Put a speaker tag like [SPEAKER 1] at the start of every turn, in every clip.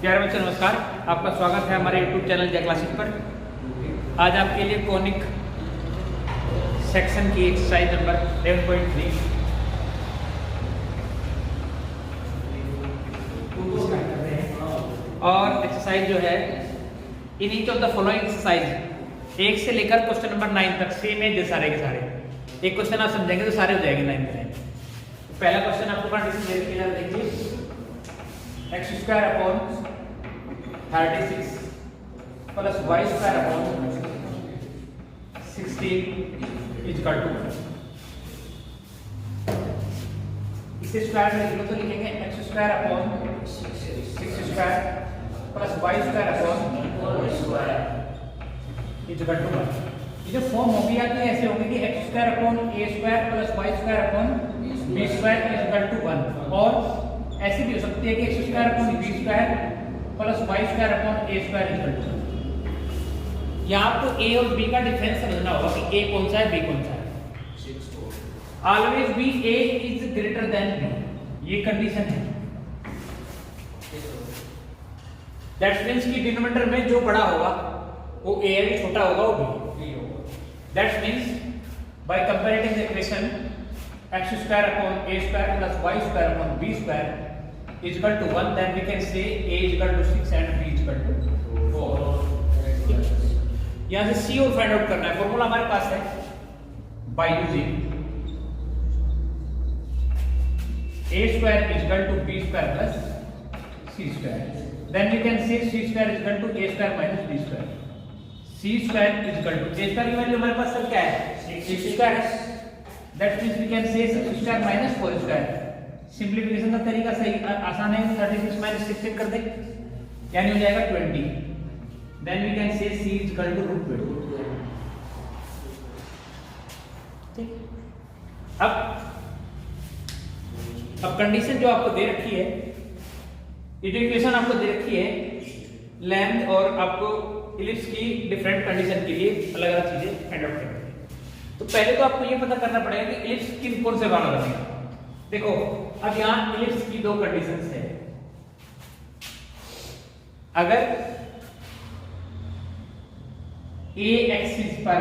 [SPEAKER 1] प्यारे बच्चों नमस्कार, आपका स्वागत है हमारे YouTube चैनल जय क्लासिक पर। आज आपके लिए कॉनिक सेक्शन की एक्सरसाइज नंबर 11.3 और एक्सरसाइज जो है in each of the following exercise 1 से लेकर क्वेश्चन नंबर 9 तक सेम है सारे के सारे। एक क्वेश्चन आप समझेंगे तो सारे हो जाएंगे 9 में। पहला क्वेश्चन आपको कंडीशन दे रखी है, देखिए x square upon 36 plus y square upon 16 equal to, इसे स्क्वायर में लिखो तो लिखेंगे x square upon 6 square plus y square upon 4 square equal to 1। ये जो फॉर्म होगी आपकी ऐसे होगी कि x square upon a square plus y square upon b square equal to 1, और ऐसे भी हो सकती है कि x square upon b square plus y square upon a square equal to. यहाँ आपको a और b का डिफरेंस समझना होगा कि a कौन सा है b कौन सा है। Always b a is greater than b, ये कंडीशन है। दैट मींस कि डिनोमिनेटर में जो बड़ा होगा वो a है, छोटा होगा वो b होगा। That means by comparating the equation x square upon a square plus y square upon b square is equal to 1, then we can say a is equal to 6 and b is equal to 4। यहाँ से c और find out करना है। Formula हमारे पास है by using a square is equal to b square plus c square, then we can say c square is equal to a square minus b square। c square is equal to a square की value हमारे पास sir क्या है 6 square है। That means we can say 6 square minus 4 square। Simplification का तरीका सही आसान है, 36 minus 16 कर दे यानी हो जाएगा 20। Then we can say c is equal to root 20। ठीक, अब कंडीशन जो आपको दे रखी है, ये जो इक्वेशन आपको दे रखी है लेंथ और आपको इलिप्स की डिफरेंट कंडीशन के लिए अलग अलग चीजें फाइंड आउट करनी है। तो पहले तो आपको ये पता करना पड़ेगा कि इलिप्स किन कौन से वाला बनेगा। देखो अब यहाँ इलिप्स की दो कंडीशंस है। अगर a एक्सिस पर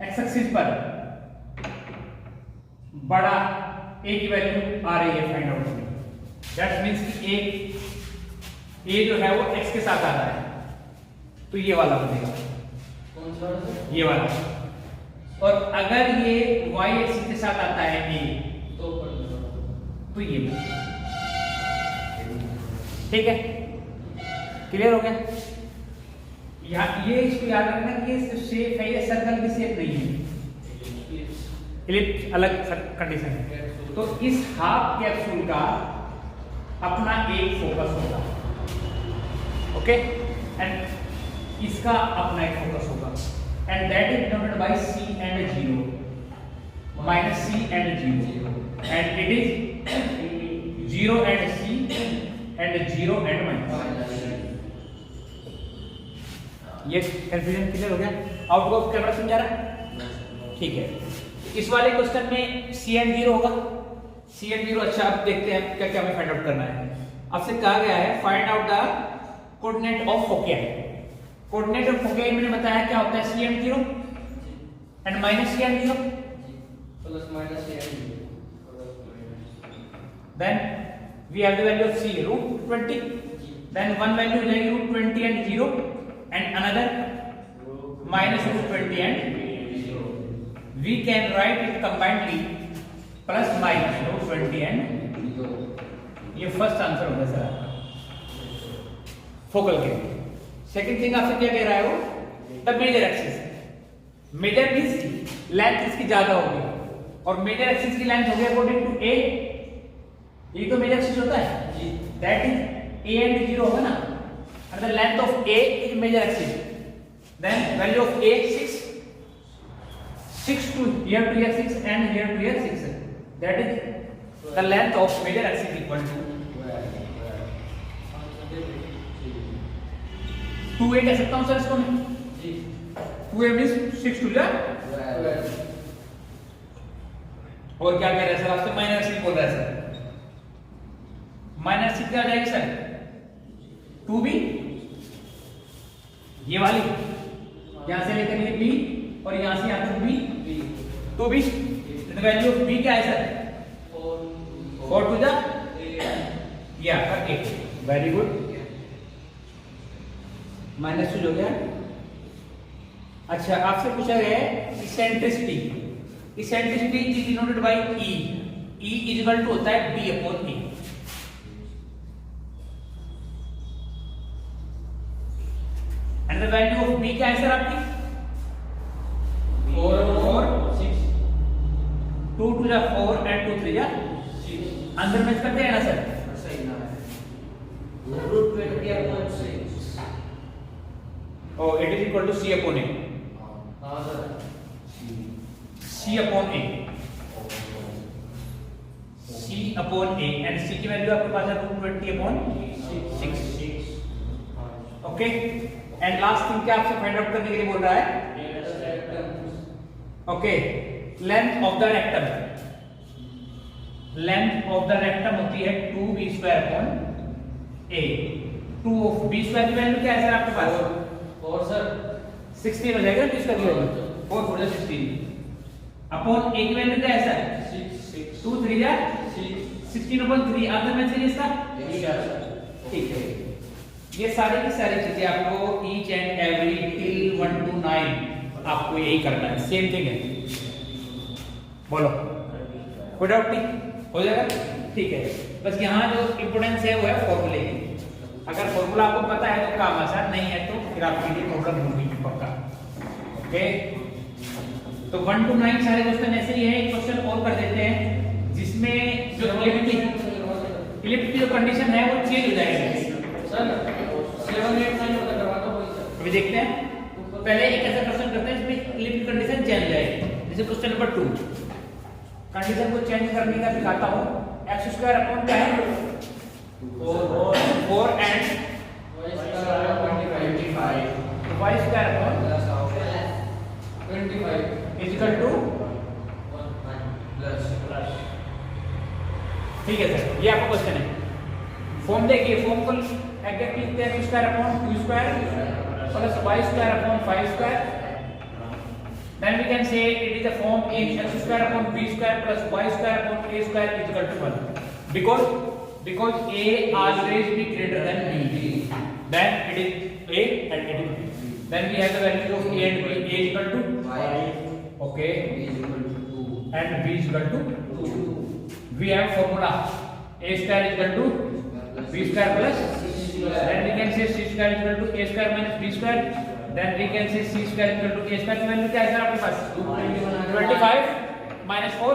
[SPEAKER 1] x एक्सिस पर बड़ा a की वैल्यू आ रही है फाइंड आउट करनी, दैट मींस कि a जो है वो x के साथ आ रहा है, तो ये वाला बनेगा। कौन सा? ये वाला। और अगर ये y एक्सिस के साथ आता है a तो ये, ठीक है, क्लियर हो गया। ये इसको याद रखना कि ये शेप है, ये सर्कल की शेप नहीं है, इलिप्स अलग कंडीशन है। तो इस हाफ कैप्सूल का अपना एक फोकस होगा, ओके, एंड इसका अपना एक फोकस होगा, and that is denoted by c and 0 minus c and 0, and it is 0 and c and 0 and minus। ये कंफ्यूजन क्लियर हो गया? आउट ऑफ कैमरा समझा रहा? ठीक है। इस वाले क्वेश्चन में c and 0 होगा, c and 0। अच्छा आप देखते हैं क्या क्या हमें फाइंड आउट करना है। आपसे कहा गया है find out the coordinate of foci. Coordinate of foci मैंने बताया क्या होता है, c and 0 and minus c and 0 plus minus c and 0। Then we have the value of c root 20, then one value हो जाएगी root 20 and 0 and another minus root 20 and 0। We can write it combinedly plus minus root 20 and 0। ये first answer होगा sir आपका focal के लिए। Second thing आपसे क्या कह रहा है वो, the major axis. Major means length इसकी ज्यादा होगी, और मेजर एक्सिस की लेंथ होगी अकॉर्डिंग टू a, ये तो मेजर एक्सिस होता है जी, दैट इज a एंड 0 होगा ना, and the length of a is major axis, then value of a 6 to here to here 6 and here to here 6, that is the length of major axis equal to 2a कह सकता हूं sir इसको मैं जी। 2a means 6 to 12। और क्या कह रहा है सर आपसे, माइनस 6 बोल रहा है सर, माइनस 6 क्या आ जाएगी सर 2b, ये वाली यहां से लेकर ये b और यहां से यहां तक b, 2b। The value of b क्या है sir? 4 to the 8। Very good, minus 2 हो गया। अच्छा, आपसे पूछा गया है eccentricity. Eccentricity is denoted by E। E is equal to होता है B upon A। And the value of B क्या है सर आपकी? 4 6, 2 to the 4 and 2 3 जा 6। आंसर मैच करते हैं ना सर? सही ना है। √20 अपॉन 6 और it is equal to C upon A। हां sir, C upon A, C upon A and C की वैल्यू आपके पास है √20 upon 6। Okay, and last thing क्या आपसे फाइंड आउट करने के लिए बोल रहा है? Okay, length of the rectum. Length of the rectum होती है 2b² upon A। 2 of b² की वैल्यू क्या है सर आपके पास? और सर 16 हो जाएगा b² की वैल्यू, 4 4 16 अपॉन A की वैल्यू क्या है सर? 6 2 3 जा 16 अपॉन 3। आंसर मैच है इसका? ठीक है। ये सारी की सारी चीजें आपको each and every till 1 to 9 आपको यही करना है, सेम थिंग है। बोलो, कोई डाउट नहीं? हो जाएगा, ठीक है। बस यहाँ जो इंपोर्टेंस है वो है फॉर्मूले की। अगर फॉर्मूला आपको पता है तो काम आसान, नहीं है तो फिर आपके लिए प्रॉब्लम होगी पक्का। ओके, तो 1 to 9 सारे क्वेश्चन ऐसे ही है। एक क्वेश्चन और कर देते हैं जिसमें जो इलिप्स की जो कंडीशन है वो चेंज हो जाएगी सर। 7 8 9 पता करवा दो वही सर। अभी देखते हैं, पहले एक ऐसा क्वेश्चन करते हैं जिसमें इलिप्स की कंडीशन चेंज हो जाएगी। जैसे क्वेश्चन नंबर 2, कंडीशन को चेंज करने का दिखाता हूं। x² अपॉन क्या है? 4 and y² upon 25 is equal two plus. ठीक है सर, ये आपका क्वेश्चन है। फॉर्म देखिए, फॉर्म को एग्जैक्ट लिखते हैं x² upon 2² plus y² upon 5²। Then we can say it is a form in x² upon b² plus y² upon a² is equal to 1 because a always be greater than b, then it is a and it is b. Then we have the values of a and b. A is equal to 5, okay, b is equal to 2 and b is equal to 2. We have formula a² is equal to b² plus c². Then we can say c² is equal to a² minus b². Then we can say c² equal to a² की value क्या है sir आपके पास? 25 minus 4,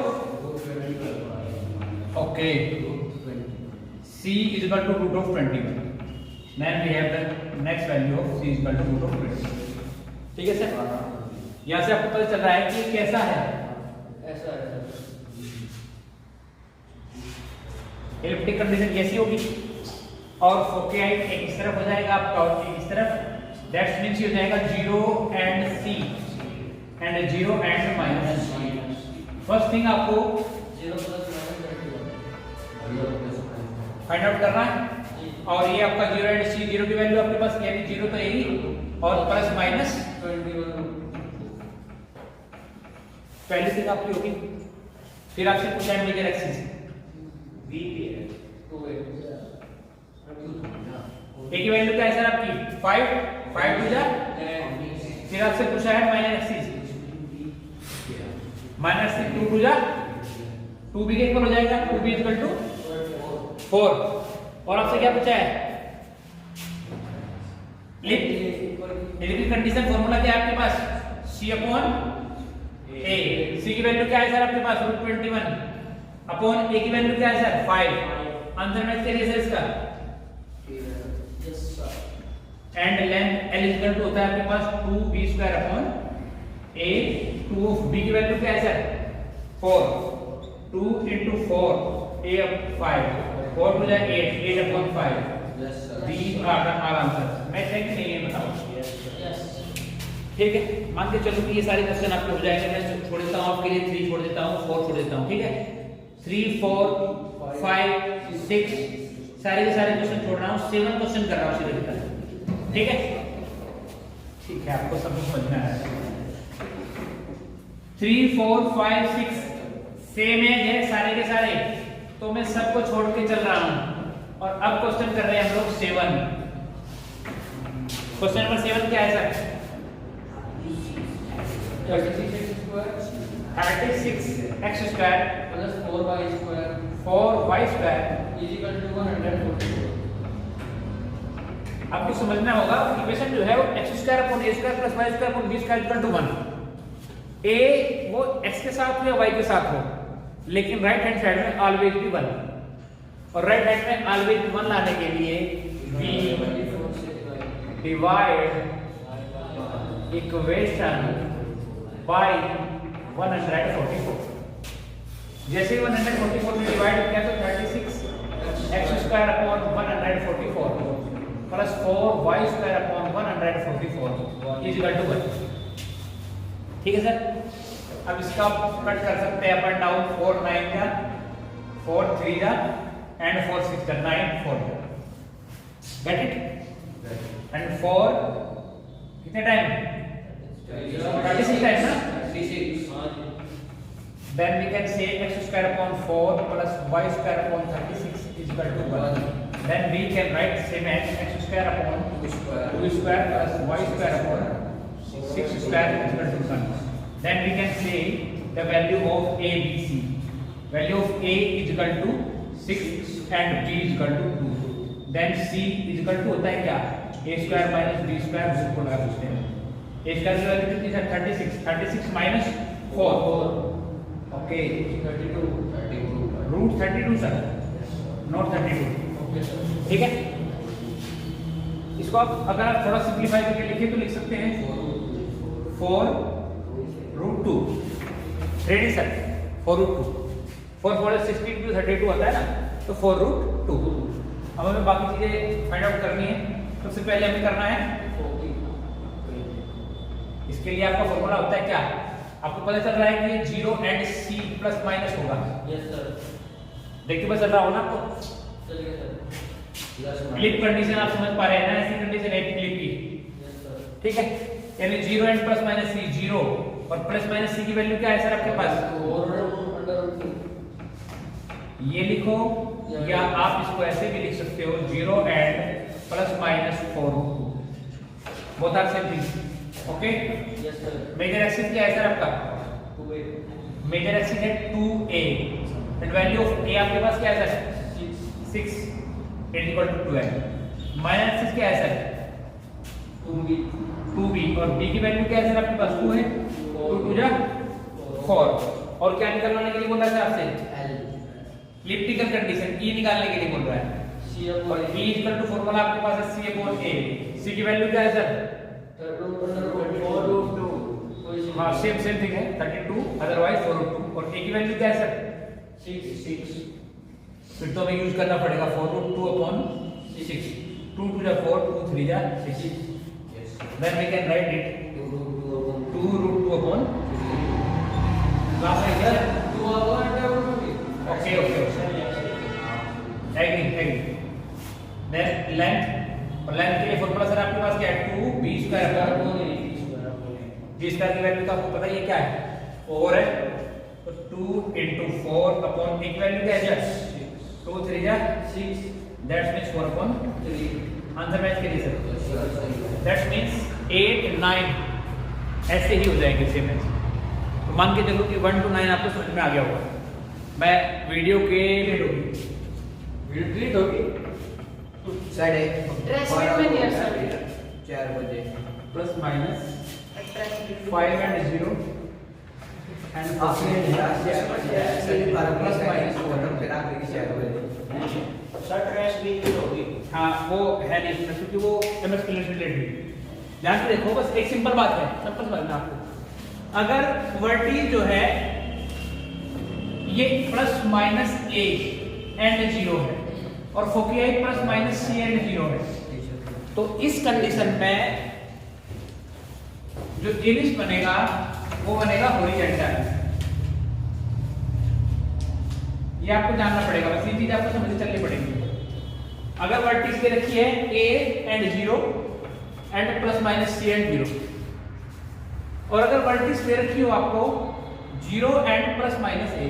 [SPEAKER 1] okay, c is equal to root of 21. Then we have the next value of c is equal to root of 20. ठीक है sir, यहाँ से आपको पता चल रहा है कि कैसा है, ऐसा है सर। इलिप्टिक कंडीशन कैसी होगी और फोकेआइड एक इस तरफ हो जाएगा आपका और एक इस तरफ। That means हो जाएगा 0 and c and 0 and minus c। First thing आपको 0 plus minus फाइंड आउट करना है और ये आपका 0 and c, 0 की वैल्यू आपके पास यानी 0 तो यही और प्लस माइनस 21 पहली थिंग आपकी होगी। फिर आपसे पूछा है मेजर एक्सिस v है 2a की वैल्यू क्या है सर आपकी 5 टू जा, फिर आपसे पूछा है माइनर एक्सिस 2 टू जा 2b के इक्वल हो जाएगा 2b इक्वल टू 4। और आपसे क्या पूछा है इलिप्टिक कंडीशन फॉर्मूला क्या है आपके पास c अपॉन a। c की वैल्यू क्या है सर आपके पास √21 अपॉन a की वैल्यू क्या है सर 5। आंसर मैच करिए सर इसका। And length L equal to होता है आपके पास 2b² upon a। 2 of b की वैल्यू क्या है sir 4, 2 into 4 a up 5, 4 to the 8 upon 5। Yes sir, b answer match है कि नहीं है बताओ। यस ठीक है, मान के चलो कि ये सारे क्वेश्चन आपके हो जाएंगे। मैं छोड़ देता हूं आपके लिए 3 छोड़ देता हूं, 4 छोड़ देता हूं, ठीक है। 3 4 5 6 सारे के सारे क्वेश्चन छोड़ रहा हूँ, 7 क्वेश्चन कर रहा हूँ सीधे। ठीक है, ठीक है, आपको सब समझना है। 3 4 5 6 सेम है सारे के सारे, तो मैं सबको छोड़ के चल रहा हूं। और अब क्वेश्चन कर रहे हैं हम लोग 7। क्वेश्चन नंबर 7 क्या है sir? 36 x square
[SPEAKER 2] plus 4y square
[SPEAKER 1] 4y square
[SPEAKER 2] equal to 144।
[SPEAKER 1] आपको समझना होगा इक्वेशन जो है वो x square upon a square plus y square upon b square equal to 1। a वो x के साथ हो या y के साथ हो, लेकिन राइट हैंड साइड में ऑलवेज भी 1, और राइट हैंड में ऑलवेज भी 1 लाने के लिए we divide इक्वेशन by 144। जैसे ही 144 में डिवाइड किया तो 36 x square upon 144 plus 4y square upon 144 is equal to 1। ठीक है सर, अब इसका कट कर सकते हैं अप एंड डाउन। 4 9 का 4 3 का एंड 4 6 का 9 4 का, गेट इट। एंड 4 कितने टाइम? 36 टाइम ना।
[SPEAKER 2] 36
[SPEAKER 1] Then we can say x square upon 4 plus y square upon 36 is equal to 1. Then we can write same as x square upon 2 square plus y square upon 6 square is equal to 1. Then we can say the value of a, b, c. Value of a is equal to 6 and b is equal to 2. Then c is equal to होता है क्या? a square minus b square root को लगा सकते हैं। a square की value कितनी है? 36 minus 4 okay
[SPEAKER 2] 32
[SPEAKER 1] root 32 sir, not 32। ठीक है, इसको आप अगर आप थोड़ा सिंपलीफाई करके लिखें तो लिख सकते हैं 4 root 2। Ready sir? 4 root 2, 4 4 16 two 32 आता है ना, तो 4 रूट 2। अब हमें बाकी चीजें फाइंड आउट करनी है। सबसे पहले हमें करना है, इसके लिए आपका फॉर्मूला होता है क्या? आपको पता चल रहा है कि 0 एंड c प्लस माइनस होगा।
[SPEAKER 2] यस सर,
[SPEAKER 1] देखिए पता चल रहा हो ना आपको?
[SPEAKER 2] चलिए सर।
[SPEAKER 1] क्लिप कंडीशन आप समझ पा रहे हैं ना? ऐसी कंडीशन है क्लिप की।
[SPEAKER 2] यस सर,
[SPEAKER 1] ठीक है, यानी 0 एंड प्लस माइनस c 0 और प्लस माइनस c की वैल्यू क्या है सर आपके पास? ये लिखो, या आप इसको ऐसे भी लिख सकते हो 0 and plus minus 4 both are same thing. Okay,
[SPEAKER 2] yes sir.
[SPEAKER 1] Major axis क्या है सर आपका?
[SPEAKER 2] 2a
[SPEAKER 1] मेजर एक्सिस है 2a and value of a आपके पास क्या है sir? 6 is equal to 12। Minus axis क्या है सर? 2b और b की वैल्यू क्या है सर आपके पास? 2 है, 2 2 जा 4। और क्या निकालने के लिए बोल रहा है आपसे? इलिप्टिकल कंडीशन e निकालने के लिए बोल रहा है।
[SPEAKER 2] c
[SPEAKER 1] और e is equal to formula आपके पास है c अपॉन a। c की वैल्यू क्या है सर? हाँ सेम थिंग है 32, अदरवाइज 4 रूट 2। और a की वैल्यू क्या है सर? 6। फिर तो हमें यूज करना पड़ेगा 4 रूट 2 अपॉन 6। 2 2 जा 4, 2 3 जा 6। Then we can write it 2 root 2 upon last है क्या? Okay okay agree. Then length, और लेंथ के लिए फॉर्मूला सर आपके पास क्या है? 2b square upon b square की वैल्यू तो आपको पता ही है क्या है? 4 है, तो 2 into 4 अपॉन एक वैल्यू क्या है? 2 3 जा 6, that's means 4 upon 3। Answer match के लिए सर दैट्स मींस 8 9 ऐसे ही हो जाएंगे सेम मैच। तो मान के चलो कि 1 to 9 आपको समझ में आ गया होगा। मैं वीडियो के
[SPEAKER 2] डिलीट होगी
[SPEAKER 3] 4 बजे
[SPEAKER 1] plus minus 5 and 0 and plus minus 4। हाँ वो है नहीं इसमें, क्योंकि वो एमएस प्लस रिलेटेड। ध्यान से देखो, बस एक सिंपल बात है, सिंपल समझना आपको। अगर वर्टी जो है ये प्लस माइनस a एंड 0 है और फोकियाई प्लस माइनस c एंड 0 है, तो इस कंडीशन में जो इनिस बनेगा वो बनेगा हॉरिजॉन्टल। ये आपको जानना पड़ेगा, बस ये चीज आपको समझ चलनी पड़ेगी। अगर वर्टिक्स दे रखी है a and 0 and plus minus c and 0, और अगर वर्टिक्स दे रखी हो आपको 0 एंड प्लस माइनस a,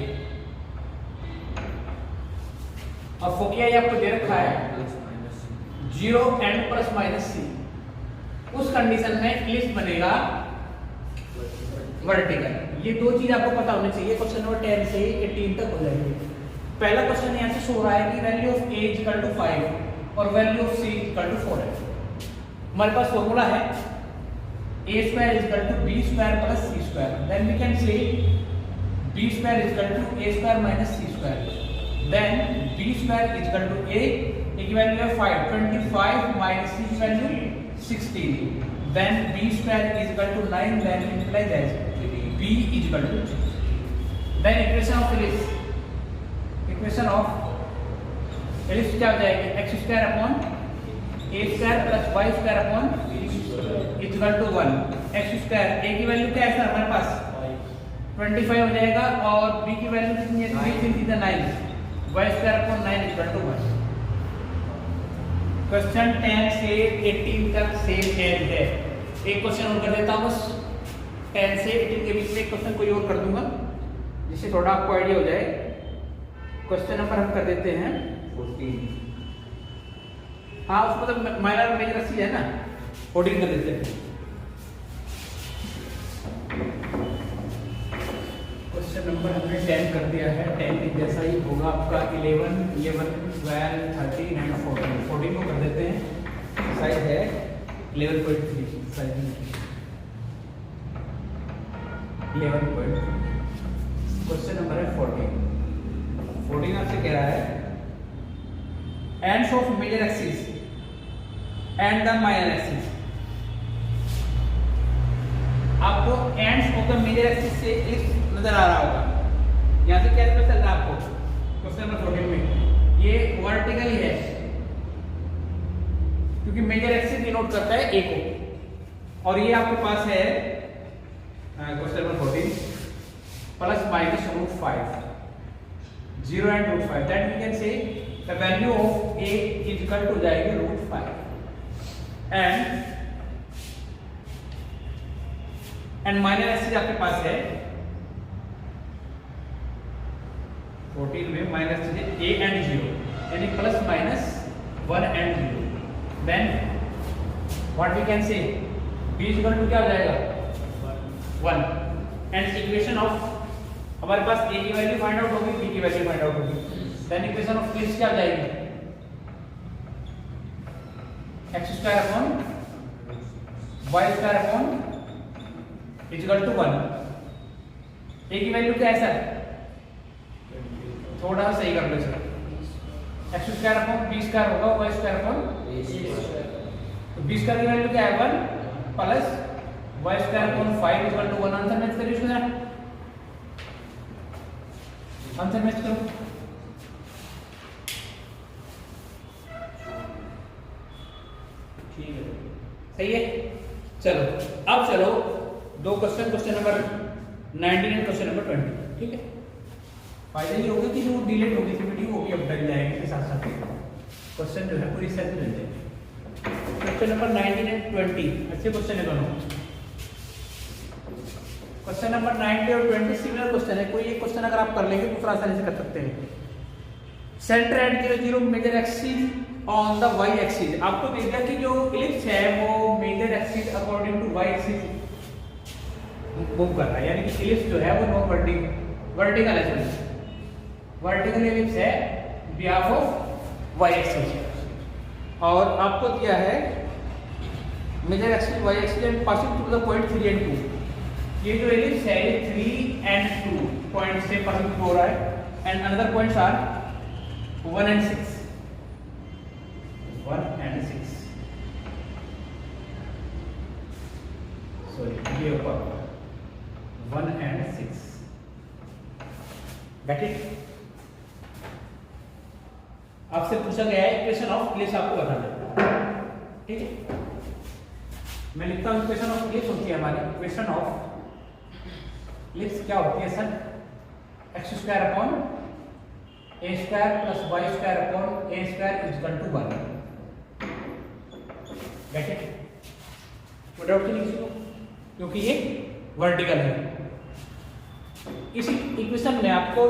[SPEAKER 1] और फोकिया ये आपको दे रखा है 0 एंड प्लस माइनस c, उस कंडीशन में इलिप्स बनेगा वर्टिकल। ये दो चीज आपको पता होनी चाहिए। क्वेश्चन नंबर 10 से 18 तक हो जाएंगे। पहला क्वेश्चन यहाँ से शो हो रहा है कि value of a equal to 5 और value of c equal to 4 है। हमारे पास फॉर्मूला है a square equal to b square plus c square, then we can say b square equal to a square minus c square, then b square equal to a की value है 5, 25 minus c की value 16, then b square is equal to 9, then implies as b is equal to 2. Then equation of ellipse क्या हो जाएगी? x square upon a square plus y square upon equal to 1. x square a की value क्या है sir हमारे पास 25 हो जाएगा, और b की वैल्यू कितनी है? 9, y square upon 9 equal to 1. Question 10 से 18 तक सेम एज है। एक क्वेश्चन और कर देता हूँ बस, 10 से 18 के बीच में एक क्वेश्चन कोई और कर दूंगा जिससे थोड़ा आपको आइडिया हो जाए। क्वेश्चन नंबर हम कर देते हैं 14। हाँ उसको तो माइनर मेजर सी है ना, 14 कर देते हैं। क्वेश्चन नंबर हमने 10 कर दिया है। 10 के जैसा ही होगा आपका 11, 12, 13 एंड 14 को कर देते हैं। साइज है 11.3 साइज में 11.3। क्वेश्चन नंबर है 14 आपसे कह रहा है ends of major axis and the minor axis. आपको ends of the major axis से नजर आ रहा होगा, यहाँ से क्या पता चल रहा है आपको? क्वेश्चन नंबर 14 में ये वर्टिकल ही है, क्योंकि मेजर एक्सिस डिनोट करता है a को, और ये आपके पास है question number 14 plus minus √5, 0 and √5, that we can say the value of a is equal to जाएगी √5 एंड माइनर एक्सिस आपके पास है 14 में माइनस a एंड 0, यानी plus minus 1 and 0, then what we can say b equal to क्या हो जाएगा 1, and equation of हमारे पास a की वैल्यू फाइंड आउट होगी, b की वैल्यू फाइंड आउट होगी, देन इक्वेशन ऑफ इलिप्स क्या हो जाएगी? x square upon y square upon equal to 1। a की वैल्यू क्या है सर? थोड़ा सही कर लो sir, x square upon b square होगा, y स्क्वायर अपॉन तो b स्क्वायर की वैल्यू क्या है 1 plus y square upon 5 equal to 1। Answer match करिए इसका, आंसर मैच करो। ठीक है, सही है। चलो अब चलो दो question, question number 19 and question number 20। ठीक है, फायदा ये होगा कि जो डिलीट होगी थी वीडियो वो भी अब डल जाएगी के साथ साथ क्वेश्चन जो है पूरी सेट मिल जाएगी। क्वेश्चन नंबर 19 एंड 20 अच्छे क्वेश्चन है दोनों। क्वेश्चन नंबर 19 और 20 सिमिलर क्वेश्चन है। कोई एक क्वेश्चन अगर आप कर लेंगे दूसरा आसानी से कर सकते हैं। Centre at 0 major axis on the y axis. आपको देख दिया कि जो इलिप्स है वो major axis according to y axis move कर रहा है, यानी कि इलिप्स जो है वो नॉन वर्टिकल है, वर्टिकल इलिप्स है बिहाफ ऑफ y एक्सिस। और आपको दिया है major axis y axis and passing through the point 3 and 2। ये जो इलिप्स है ये 3 and 2 पॉइंट से पासिंग हो रहा है, and another points are 1 and 6, 1 and 6। Sorry ये ऊपर 1 and 6, गेट इट। आपसे पूछा गया है इक्वेशन ऑफ इलिप्स आपको बताना है। ठीक है, मैं लिखता हूं इक्वेशन ऑफ इलिप्स होती है हमारी, इक्वेशन ऑफ इलिप्स क्या होती है sir? x square upon A square plus Y square upon A square is equal to 1। Get it? कोई डाउट नहीं किसी को, क्योंकि ये वर्टिकल है। इसी इक्वेशन में आपको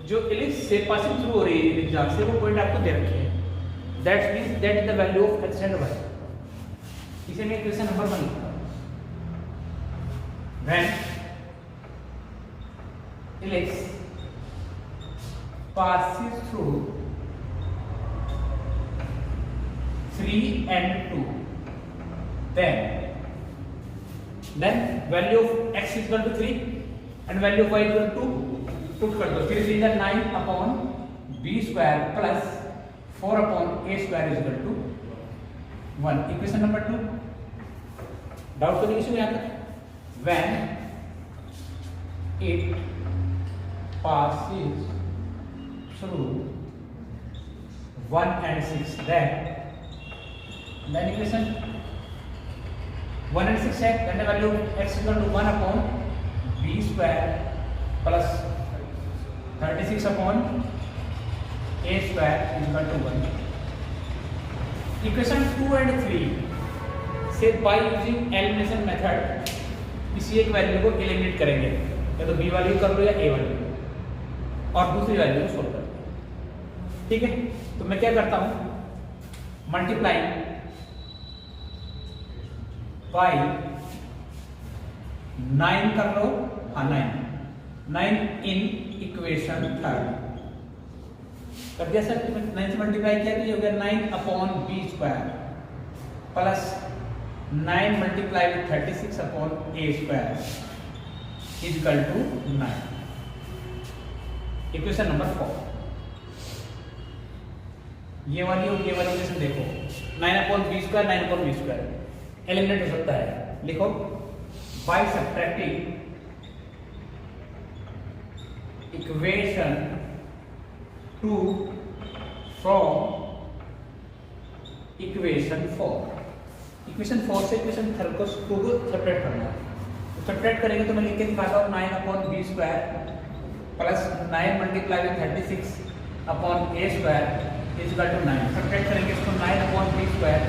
[SPEAKER 1] जो इलिप्स से पासिंग थ्रू हो रही है एग्जाम से, वो पॉइंट आपको दे रखे हैं। That means that is the value of x and y। इसे मैं इक्वेशन नंबर 1 लिखता हूं। When ellipse passes through 3 and 2, then value of x is equal to 3 and value of y is equal to 2 put कर दो। 3 3 is 9 upon b square plus 4 upon a square is equal to 1। Equation number 2। Doubt तो नहीं किसी को यहाँ तक? when it passes through 1 and 6, then equation 1 and 6 है, then the value of x is equal to 1 upon b square plus 36 upon a square is equal to 1। Equation 2 and 3 से by using elimination method किसी एक value को eliminate करेंगे, या तो b value कर लो या a वैल्यू, और दूसरी वैल्यू को सोल्व कर लो। ठीक है, तो मैं क्या करता हूं, मल्टीप्लाई बाई 9 कर लो, हाँ 9 इन इक्वेशन 3 कर दिया सर। 9 से मल्टीप्लाई किया तो ये हो गया 9 upon B square plus 9 multiply with 36 upon A square is equal to 9। Equation number 4। ये वाली और ये वाली इक्वेशन देखो, 9 upon B square 9 upon B square eliminate हो सकता है। लिखो by subtracting equation 2 from equation 4। Equation 4 से इक्वेशन 3 को सेपरेट करना है। तो सेपरेट करेंगे तो मैं लिख के दिखाता हूँ 9 upon B square plus 9 multiply with 36 upon A square is equal to 9। Subtract करेंगे इसको 9 upon B square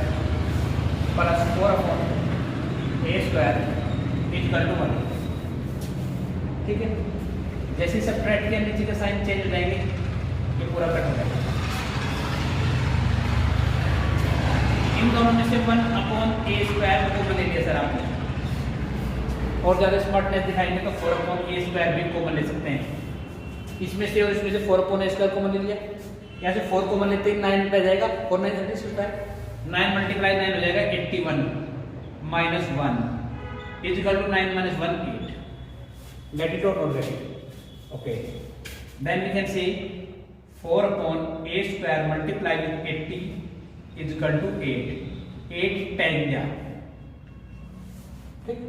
[SPEAKER 1] plus 4 upon A square is equal to 1। ठीक है, जैसे सब्ट्रैक्ट किया नीचे के साइन चेंज हो जाएंगे, ये पूरा कट हो जाएगा। इन दोनों में से 1 अपॉन ए स्क्वायर को ले लिया सर आपने, और ज़्यादा स्मार्टनेस दिखाएंगे तो 4 अपॉन ए स्क्वायर भी कॉमन ले सकते हैं। इसमें से और इसमें से 4 अपॉन ए स्क्वायर कॉमन ले लिया, यहाँ से 4 कॉमन लेते ही 9 रह जाएगा, 4 9 36 होता है, 9 मल्टीप्लाई 9 हो जाएगा 81 minus 1 is equal to 9 minus 1 8। Get it और get it? Okay, then we can say 4 upon A square multiply with 80 is equal to 8 10 जा। ठीक,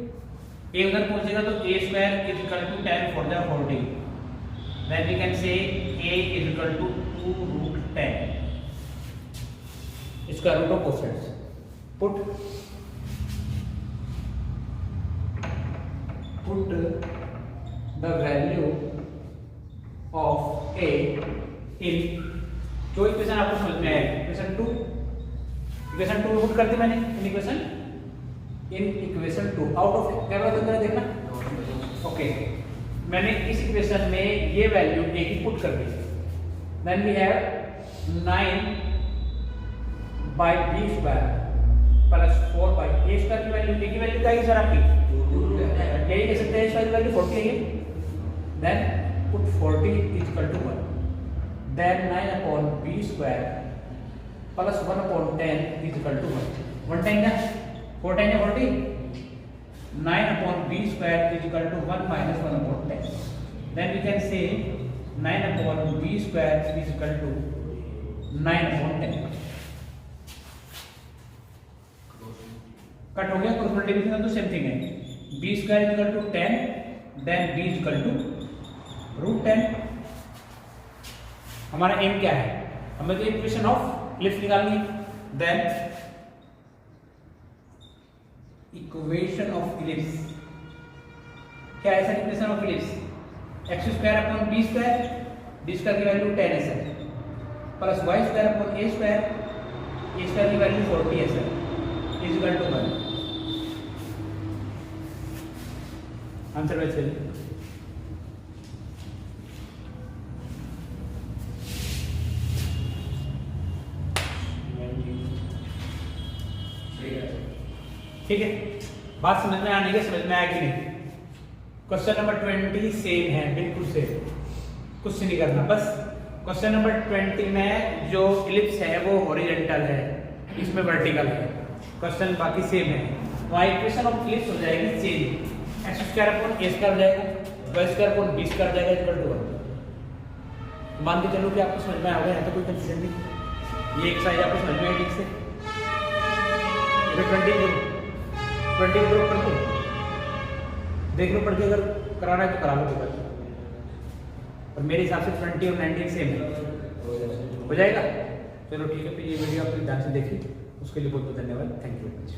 [SPEAKER 1] ए उधर पहुंचेगा तो a square is equal to 10 4 जा 40। Then we can say a is equal to 2 root 10 square root of both sides. Put the value of a इन जो equation आपको समझ में आया, इक्वेशन 2 पुट कर दी मैंने इन इक्वेशन 2 आउट ऑफ क्या देखना। ओके, मैंने इस इक्वेशन में ये वैल्यू a की पुट कर दी। Then we have 9 by b square plus 4 by a square की वैल्यू, a की वैल्यू क्या है सर आपकी? यही कह सकते हैं, इस वाली वैल्यू 40 है। Then put 40 is equal to 1। Then 9 upon B square plus 1 upon 10 is equal to 1। 1 time ना 4 time 40, 9 upon b square is equal to 1 minus 1 upon 10. Then we can say 9 upon b square is equal to 9 upon 10. Cut हो गया, cross multiplication तो same thing है। b square is equal to 10, then b is equal to root 10। हमारा M क्या है? हमें तो equation of ellipse निकालनी है। देन इक्वेशन ऑफ इलिप्स क्या है sir? Equation of ellipse x square upon B square d square की वैल्यू 10 है sir, plus Y square upon ए स्क्वायर की वैल्यू 40 है sir, is equal to 1। Answer वैसे ठीक है। बात समझ में आने के समझ में आया कि नहीं? क्वेश्चन नंबर 20 सेम है, बिल्कुल सेम, कुछ नहीं करना। बस क्वेश्चन नंबर 20 में जो इलिप्स है वो हॉरिजॉन्टल है, इसमें वर्टिकल है। क्वेश्चन बाकी सेम है। वहाँ इक्वेशन ऑफ इलिप्स हो जाएगी चेंज, एक्स स्क्वायर अपॉन ए स्क्वायर हो जाएगा, Y square upon B square हो जाएगा इक्वल टू 1। मान के चलो कि आपको समझ में आ गया है, तो कोई कंफ्यूजन नहीं। ये एक्सरसाइज आपको समझ में आई ठीक से? 20 को ड्रॉप कर दो, देख लो पढ़ के, अगर कराना है तो करा लो कोई। और मेरे हिसाब से 20 और 19 सेम है, हो जाएगा। चलो ठीक है, फिर ये वीडियो आप ध्यान से देखिए, उसके लिए बहुत बहुत धन्यवाद। Thank you very much.